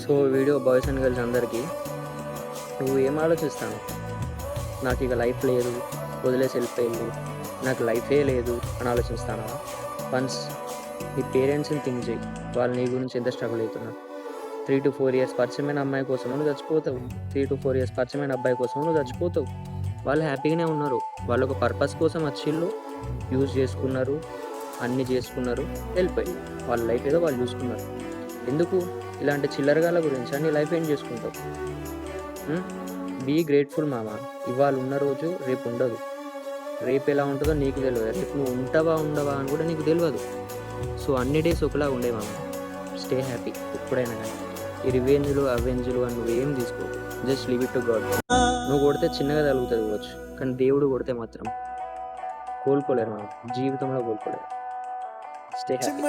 So video boys and girls అందరికీ, నువ్వు ఏం ఆలోచిస్తాను? నాకు ఇక లైఫ్ లేదు, వదిలేసి వెళ్ళిపోయింది, నాకు లైఫే లేదు అని ఆలోచిస్తాను. వన్స్ నీ పేరెంట్స్ని థింక్ చేయి, వాళ్ళు నీ గురించి ఎంత స్ట్రగుల్ అవుతున్నారు. 3 to 4 years పరిచయమైన అమ్మాయి కోసం నువ్వు చచ్చిపోతావు, 3 to 4 years పరిచయమైన అబ్బాయి కోసం నువ్వు చచ్చిపోతావు. వాళ్ళు హ్యాపీగానే ఉన్నారు, వాళ్ళు ఒక పర్పస్ కోసం వచ్చిళ్ళు, యూజ్ చేసుకున్నారు, అన్నీ చేసుకున్నారు, వెళ్ళిపోయి వాళ్ళ లైఫ్ ఏదో వాళ్ళు చూసుకున్నారు. ఎందుకు ఇలాంటి చిల్లరగాల గురించి నీ లైఫ్ ఏం చేసుకుంటావు? బీ గ్రేట్ఫుల్ మామ. ఇవాళ ఉన్న రోజు రేపు ఉండదు, రేపు ఎలా ఉంటుందో నీకు తెలియదు, రేపు నువ్వు ఉంటావా ఉండవా అని కూడా నీకు తెలియదు. సో అన్ని డేస్ ఒకలా ఉండే మామ. స్టే హ్యాపీ ఎప్పుడైనా కానీ. ఈ రివెంజ్లు అవెంజ్లు అని నువ్వేం తీసుకో, just leave it to God. నువ్వు కొడితే చిన్నగా తగులుతుంది కావచ్చు, కానీ దేవుడు కొడితే మాత్రం కోలుకోలేరు మనం, జీవితంలో కోలుకోలేరు. Stay happy.